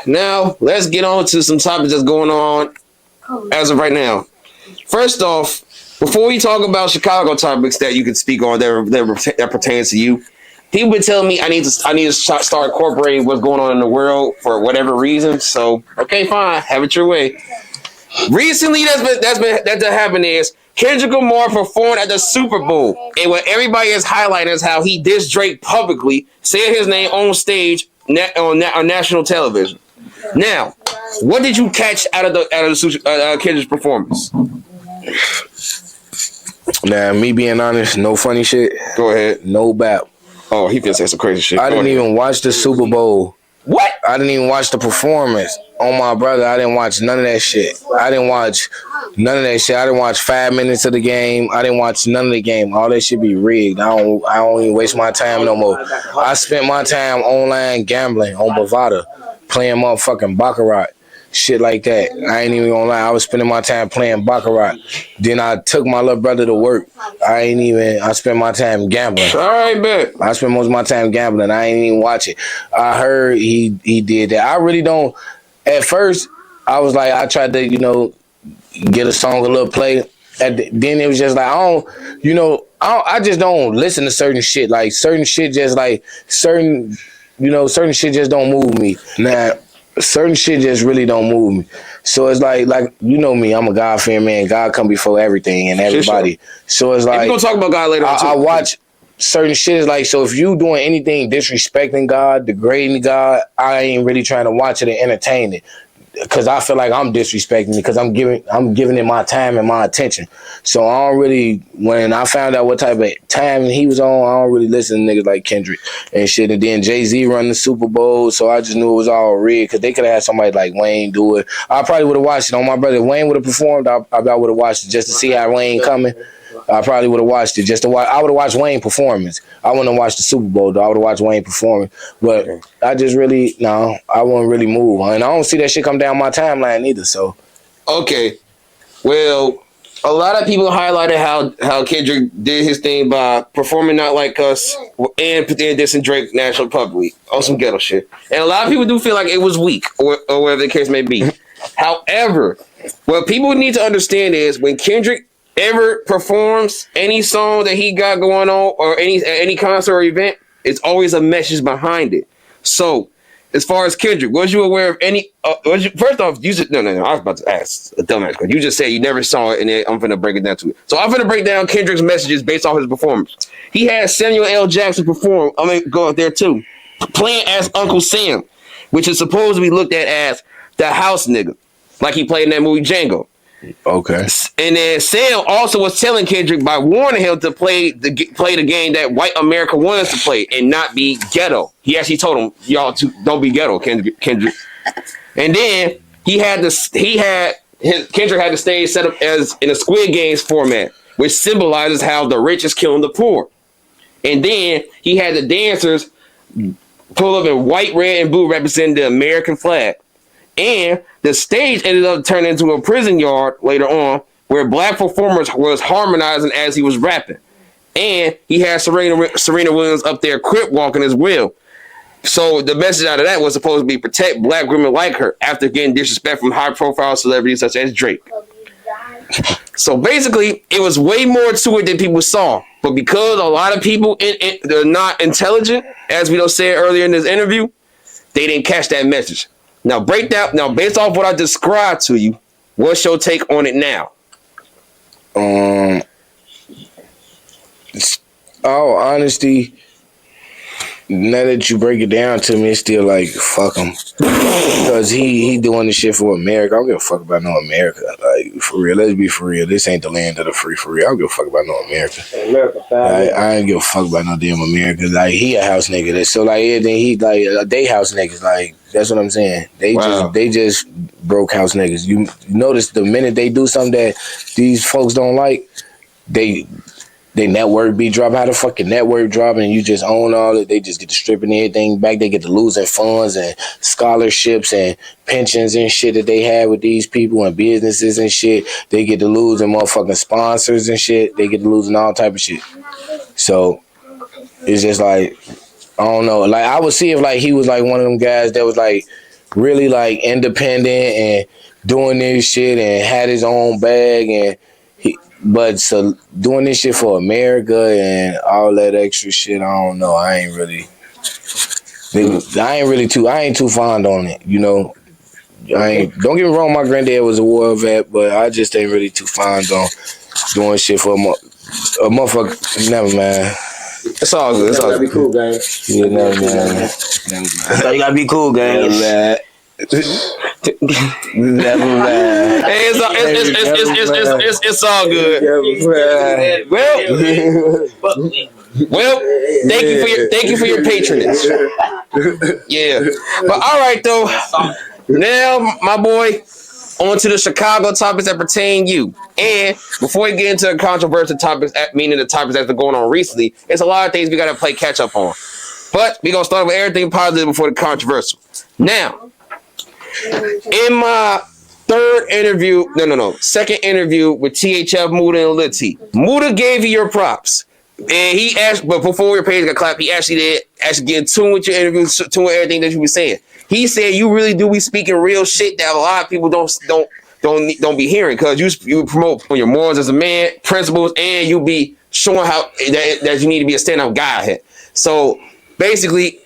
Now let's get on to some topics that's going on as of right now. First off, before we talk about Chicago topics that you can speak on that pertains to you, people been telling me I need to start incorporating what's going on in the world for whatever reason. So okay, fine, have it your way. Recently, that's happened is Kendrick Lamar performed at the Super Bowl, and what everybody is highlighting is how he dissed Drake publicly, said his name on stage on national television. Now, what did you catch out of the Kendrick's performance? Nah, me being honest, no funny shit. Go ahead. No bap. Oh, he finna say some crazy shit. I didn't even watch the Super Bowl. What? I didn't even watch the performance. On my brother, I didn't watch none of that shit. I didn't watch none of that shit. I didn't watch 5 minutes of the game. I didn't watch none of the game. All that shit be rigged. I don't even waste my time no more. I spent my time online gambling on Bovada, playing motherfucking Baccarat. Shit like that. I ain't even gonna lie. I was spending my time playing Baccarat. Then I took my little brother to work. I spent my time gambling. All right, bet. I spent most of my time gambling. I ain't even watch it. I heard he did that. I really don't. At first, I was like, I tried to, get a song a little play. Then it was just like, I just don't listen to certain shit. Like certain shit just like certain shit just don't move me. Now, certain shit just really don't move me. So it's like me, I'm a God-fearing man. God come before everything and everybody. Sure. So it's like, we're gonna talk about God later on too. I watch certain shit is like, so if you doing anything disrespecting God, degrading God, I ain't really trying to watch it and entertain it. Because I feel like I'm disrespecting it because I'm giving it my time and my attention. So I don't really, when I found out what type of time he was on, I don't really listen to niggas like Kendrick and shit. And then Jay-Z run the Super Bowl, so I just knew it was all rigged because they could have had somebody like Wayne do it. I probably would have watched it on my brother. If Wayne would have performed, I would have watched it just to see how Wayne coming. I probably would have watched it just to watch. I would have watched Wayne performance. I wouldn't have watched the Super Bowl though. I would have watched Wayne performance. But I just really I wouldn't really move. And I don't see that shit come down my timeline either. So okay, well, a lot of people highlighted how Kendrick did his thing by performing Not Like Us and dissing Drake national publicly on some ghetto shit. And a lot of people do feel like it was weak or whatever the case may be. However, what people need to understand is when Kendrick ever performs any song that he got going on or any concert or event, it's always a message behind it. So, as far as Kendrick, was you aware of any? First off, you just no. I was about to ask a dumbass question. You just said you never saw it, and then I'm finna break it down to it. So I'm finna break down Kendrick's messages based off his performance. He had Samuel L. Jackson perform. I'm gonna go out there too, playing as Uncle Sam, which is supposed to be looked at as the house nigga, like he played in that movie Django. Okay. And then Sam also was telling Kendrick by warning him to play the game that white America wants to play and not be ghetto. He actually told him, y'all don't be ghetto, Kendrick. And then Kendrick had the stage set up as in a Squid Games format, which symbolizes how the rich is killing the poor. And then he had the dancers pull up in white, red, and blue representing the American flag. And the stage ended up turning into a prison yard later on where black performers was harmonizing as he was rapping. And he had Serena Williams up there crip walking as well. So the message out of that was supposed to be protect black women like her after getting disrespect from high-profile celebrities such as Drake. So basically, it was way more to it than people saw. But because a lot of people they're not intelligent, as we said earlier in this interview, they didn't catch that message. Now, based off what I described to you, what's your take on it now? All honesty, now that you break it down to me, it's still like, fuck him. Because he doing this shit for America. I don't give a fuck about no America. Like, for real, let's be for real. This ain't the land of the free for real. I don't give a fuck about no America. I ain't give a fuck about no damn America. Like, he a house nigga. So, like, everything he, like, they house niggas. Like, that's what I'm saying. They just broke house niggas. You notice the minute they do something that these folks don't like, they network be dropping. How the fucking network dropping and you just own all it. They just get to stripping everything back. They get to losing funds and scholarships and pensions and shit that they had with these people and businesses and shit. They get to losing motherfucking sponsors and shit. They get to losing all type of shit. So it's just like, I don't know. Like, I would see if like he was like one of them guys that was like really like independent and doing this shit and had his own bag and but so doing this shit for America and all that extra shit, I don't know. I ain't too fond on it, you know. Don't get me wrong, my granddad was a war vet, but I just ain't really too fond on doing shit for a motherfucker. Never mind. It's all good. It's all good. Be cool, gang. Yeah, never mind. So you gotta be cool, gang. Never mind. Hey, it's all good. Well, thank you for your patronage. Yeah, but all right though. Now, my boy, on to the Chicago topics that pertain to you. And before we get into the controversial topics, meaning the topics that have been going on recently, there's a lot of things we got to play catch up on. But we're going to start with everything positive before the controversial. Now, in my second interview with THF Mooda and Lil T, Mooda gave you your props. And he asked, but before your page got clapped, he actually did get in tune with your interview, tune with everything that you were saying. He said you really do be speaking real shit that a lot of people don't be hearing, because you promote your morals as a man, principles, and you be showing how that you need to be a stand-up guy here. So basically,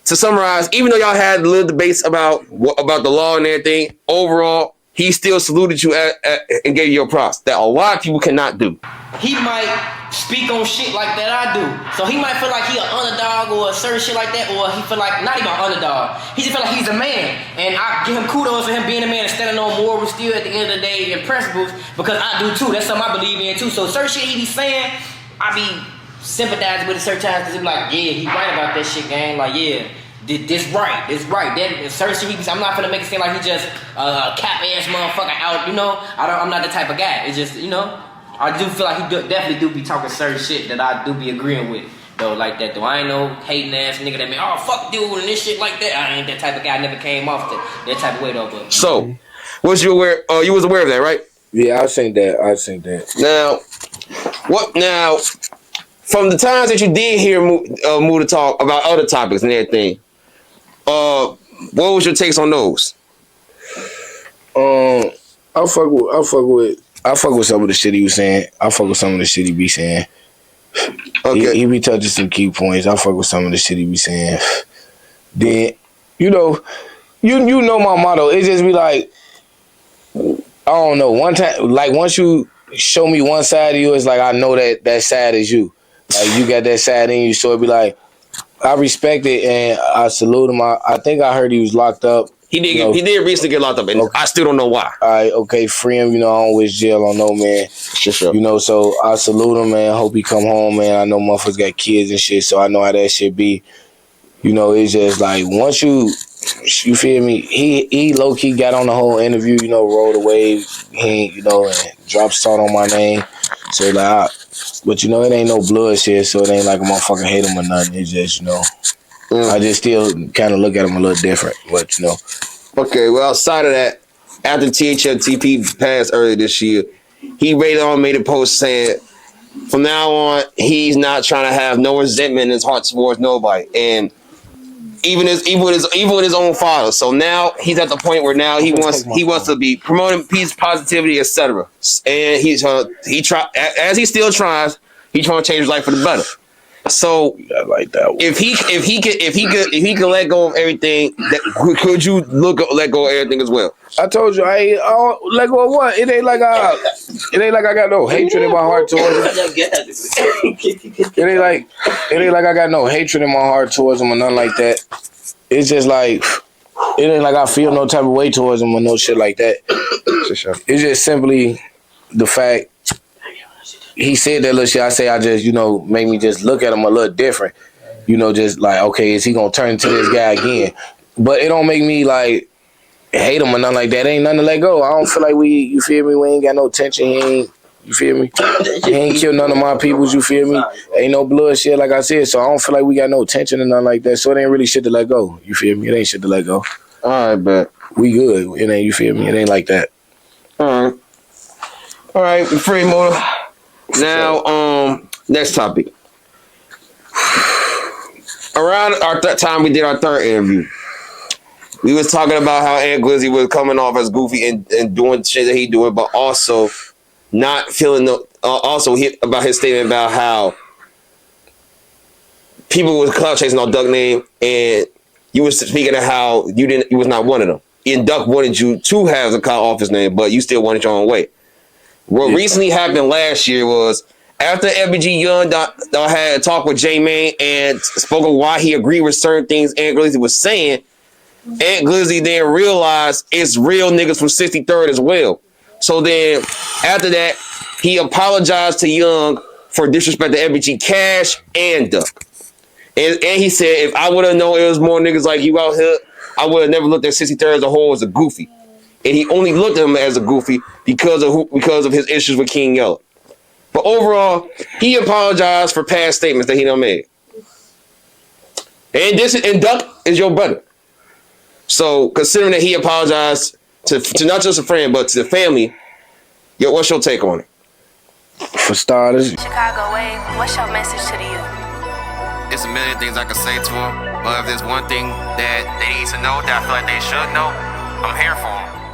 to summarize, even though y'all had little debates about the law and everything, overall, he still saluted you and gave you your props that a lot of people cannot do. He might speak on shit like that I do. So he might feel like he an underdog or a certain shit like that, or he feel like not even an underdog. He just feel like he's a man. And I give him kudos for him being a man and standing on morals still at the end of the day and principles, because I do too. That's something I believe in too. So certain shit he be saying, I be sympathizing with it certain times, because he be like, yeah, he right about that shit, gang. Like, yeah, this right. That certain shit he be, I'm not gonna make it seem like he just a cap ass motherfucker out, you know. I'm not the type of guy. It's just, you know, I do feel like he definitely do be talking certain shit that I do be agreeing with, though, like that, though. I ain't no hating ass nigga that mean, oh, fuck dude and this shit like that. I ain't that type of guy. I never came off that type of way, though. But so, was you aware? You was aware of that, right? Yeah, I've seen that. Now, from the times that you did hear Mooda talk about other topics and everything, what was your takes on those? I fuck with some of the shit he was saying. I fuck with some of the shit he be saying. Okay. He be touching some key points. I fuck with some of the shit he be saying. Then, you know my motto. It just be like, I don't know. One time, like once you show me one side of you, it's like I know that side is you. Like you got that side in you. So it be like, I respect it and I salute him. I think I heard he was locked up. He did recently get locked up, and okay. I still don't know why. All right, okay, free him. You know, I don't wish jail on no man. Sure. You know, so I salute him, man. Hope he come home, man. I know motherfuckers got kids and shit, so I know how that shit be. You know, it's just like once you feel me. He low key got on the whole interview. You know, rolled away. He and dropped salt on my name. So like, but you know, it ain't no bloodshed, so it ain't like a motherfucker hate him or nothing. It's just I just still kind of look at him a little different, but you know. Okay, well, outside of that, after THF passed earlier this year, he made a post saying, from now on, he's not trying to have no resentment in his heart towards nobody, and even with his own father. So now he's at the point where now he wants to be promoting peace, positivity, etc. And he still tries. He's trying to change his life for the better. So I like that. If he could let go of everything, could you let go of everything as well? I told you I let go of what? It ain't like I got no hatred in my heart towards him. It ain't like I got no hatred in my heart towards him or nothing like that. It's just like it ain't like I feel no type of way towards him or no shit like that. It's just simply the fact. He said that little shit. I just, make me just look at him a little different. Just like, okay, is he gonna turn into this guy again? But it don't make me like hate him or nothing like that. Ain't nothing to let go. I don't feel like you feel me? We ain't got no tension. You feel me? He ain't killed none of my peoples, you feel me? Ain't no blood shit, like I said. So I don't feel like we got no tension or nothing like that. So it ain't really shit to let go. You feel me? It ain't shit to let go. All right, bet. We good. It ain't, you feel me? It ain't like that. All right, free motor. Now, next topic. Around our time we did our third interview, we was talking about how Ant Glizzy was coming off as goofy and doing shit that he doing, but also not feeling about his statement about how people was clout chasing on Duck name, and you was speaking of how you was not one of them. And Duck wanted you to have the clout off his name, but you still wanted your own way. What recently happened last year was after FBG Young had a talk with J Mane and spoke of why he agreed with certain things Ant Glizzy was saying. Ant Glizzy then realized it's real niggas from 63rd as well. So then after that, he apologized to Young for disrespecting FBG Cash and Duck. And he said, if I would have known it was more niggas like you out here, I would have never looked at 63rd as a whole as a goofy. And he only looked at him as a goofy because of his issues with King Yellow. But overall, he apologized for past statements that he done made. And Duck is your brother. So considering that he apologized to not just a friend, but to the family, what's your take on it? For starters, Chicago Wave, what's your message to the youth? It's a million things I could say to him, but if there's one thing that they need to know that I feel like they should know, I'm here for them.